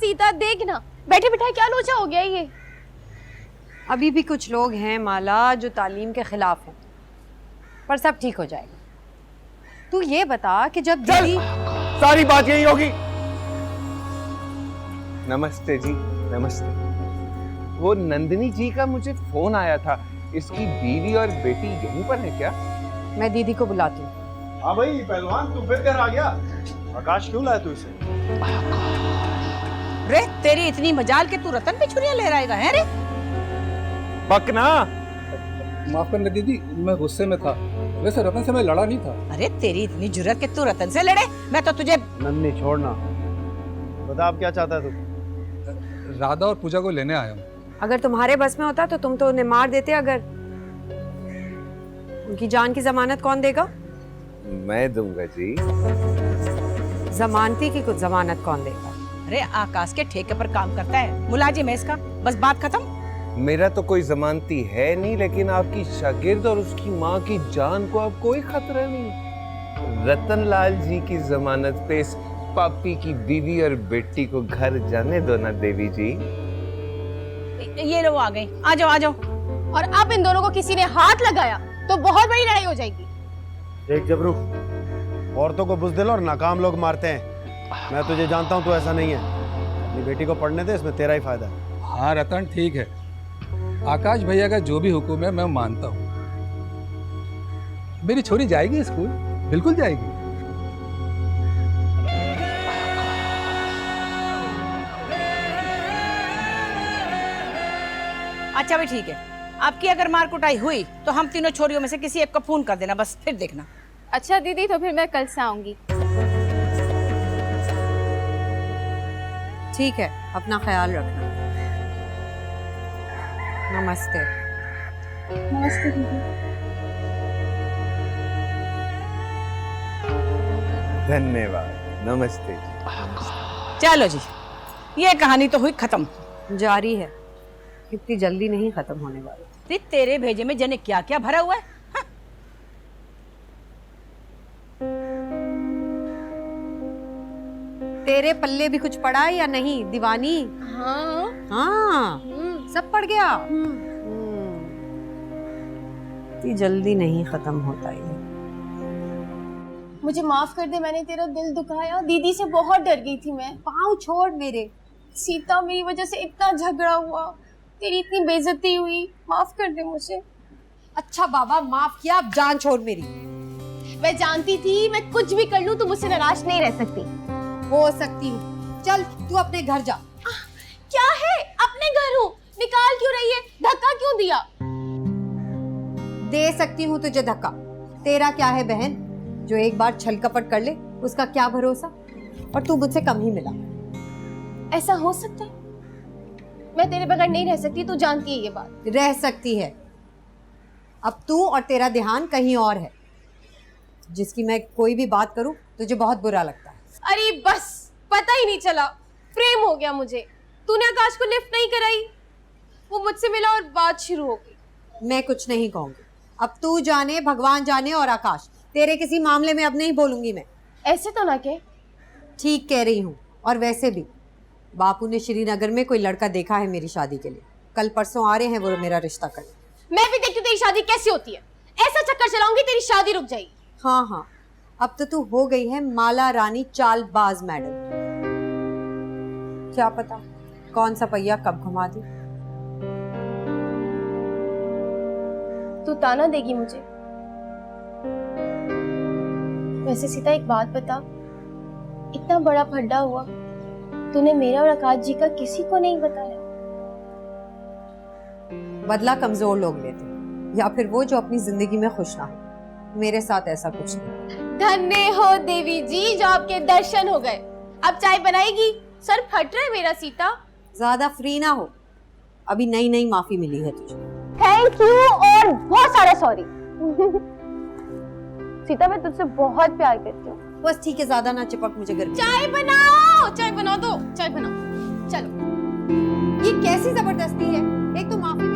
सीता देखना, बैठे बिठाए क्या लोचा हो गया ये। अभी भी कुछ लोग हैं माला जो तालीम के खिलाफ हैं, पर सब ठीक हो जाएगा। तू ये बता कि जब दीदी सारी बात यही होगी। नमस्ते जी, नमस्ते। वो नंदिनी जी का मुझे फोन आया था, इसकी बीवी और बेटी यहीं पर है क्या? मैं दीदी को बुलाती हूँ। हाँ भाई पहलवान, तू फिर घर आ गया। आकाश क्यों लाया तू इसे? रे तेरी इतनी मजाल के तू रतन पे छुरियां लहराएगा है रे? बकना। माफ करना दीदी, मैं गुस्से में था। वैसे रतन से मैं लड़ा नहीं था। अरे तेरी इतनी जुर्रत कि तू रतन से लड़े? मैं तो तुझे नन्नी छोड़ना, बता अब क्या चाहता है तू? राधा और पूजा को लेने आया हूँ। अगर तुम्हारे बस में होता तो तुम तो उन्हें मार देते। अगर उनकी जान की जमानत कौन देगा? मैं दूंगा जी। जमानती की कुछ जमानत कौन देगा? अरे आकाश के ठेके पर काम करता है, मुलाजिम है इसका, बस बात खत्म। मेरा तो कोई जमानती है नहीं, लेकिन आपकी शागिर्द और उसकी माँ की जान को अब कोई खतरा नहीं। रतन लाल जी की जमानत पे इस पापी की बीवी और बेटी को घर जाने दो ना देवी जी। ये लो आ गई, आ जाओ आ जाओ। और अब इन दोनों को किसी ने हाथ लगाया तो बहुत बड़ी लड़ाई हो जाएगी। देख जबरू, औरतों को बुज़दिल और नाकाम लोग मारते हैं। मैं तुझे जानता हूँ, तू ऐसा नहीं है। अपनी बेटी को पढ़ने दे, इसमें तेरा ही फायदा है। हाँ रतन ठीक है, आकाश भैया का जो भी हुक्म है मैं मानता हूँ। मेरी छोरी जाएगी स्कूल, बिल्कुल जाएगी। अच्छा भी ठीक है, आपकी अगर मार कुटाई हुई तो हम तीनों छोरियों में से किसी एक को फोन कर देना, बस फिर देखना। अच्छा दीदी, तो फिर मैं कल से आऊंगी। ठीक है, अपना ख्याल रखना। नमस्ते। नमस्ते दीदी। धन्यवाद, नमस्ते जी। चलो जी, ये कहानी तो हुई खत्म। जारी है, इतनी जल्दी नहीं खत्म होने वाली। तेरे भेजे में जने क्या क्या भरा हुआ है। हाँ। तेरे पल्ले भी कुछ पड़ा या नहीं दीवानी? हाँ। हाँ, सब पड़ गया। इतनी जल्दी नहीं खत्म होता ये। मुझे माफ कर दे, मैंने तेरा दिल दुखाया। दीदी से बहुत डर गई थी मैं। पाँव छोड़ मेरे। सीता, मेरी वजह से इतना झगड़ा हुआ, तेरी इतनी बेइज्जती हुई, माफ कर दे मुझे। अच्छा बाबा, माफ किया, अब जान छोड़ मेरी। मैं जानती थी मैं कुछ भी कर लूं तो मुझसे नाराज नहीं रह सकती। हो सकती हूँ, चल तू अपने घर जा। क्या है, अपने घर हूँ, निकाल क्यों रही है? धक्का क्यों दिया? दे सकती हूँ तुझे धक्का। तेरा क्या है बहन, जो एक बार छल कपट कर ले उसका क्या भरोसा। और तू मुझसे कम ही मिला। ऐसा हो सकता है? मैं तेरे बगैर नहीं रह सकती, तू जानती है ये बात। रह सकती है। अब तू और तेरा ध्यान कहीं और है। जिसकी मैं कोई भी बात करूं तुझे बहुत बुरा लगता है। अरे बस, पता ही नहीं चला, प्रेम हो गया मुझे। तूने आकाश को लिफ्ट नहीं कराई, वो मुझसे मिला और बात शुरू हो गई। मैं कुछ नहीं कहूंगी। अब तू जाने, भगवान जाने और आकाश, तेरे किसी मामले में अब नहीं बोलूंगी मैं। ऐसे तो ना कह। ठीक कह रही हूँ। और वैसे भी बापू ने श्रीनगर में कोई लड़का देखा है मेरी शादी के लिए। कल परसों आ रहे हैं वो मेरा रिश्ता करने। मैं भी देखती हूँ तेरी शादी कैसी होती है। ऐसा चक्कर चलाऊंगी तेरी शादी रुक जाएगी। हाँ हाँ, अब तो तू हो गई है माला रानी चालबाज मैडम। क्या पता कौन सा पहिया कब घुमा दे। तू ताना देगी मुझे? वैसे सीता एक बात बता, इतना बड़ा फड्डा हुआ, तूने मेरा और आकाश जी का किसी को नहीं बताया? बदला कमजोर लोग लेते, या फिर वो जो अपनी जिंदगी में खुश ना हो। मेरे साथ ऐसा कुछ नहीं। धन्य हो देवी जी जो आपके दर्शन हो गए। अब चाय बनाएगी? सर फट रहा है मेरा सीता। ज्यादा फ्री ना हो, अभी नई नई माफी मिली है तुझे। थैंक यू और बहुत सारा सॉरी। सीता, मैं तुझसे बहुत प्यार करती हूँ। बस ठीक है, ज्यादा ना चिपक, मुझे गर्मी। चाय बनाओ, चाय बना दो, चाय बनाओ। चलो। ये कैसी जबरदस्ती है? एक तो माफी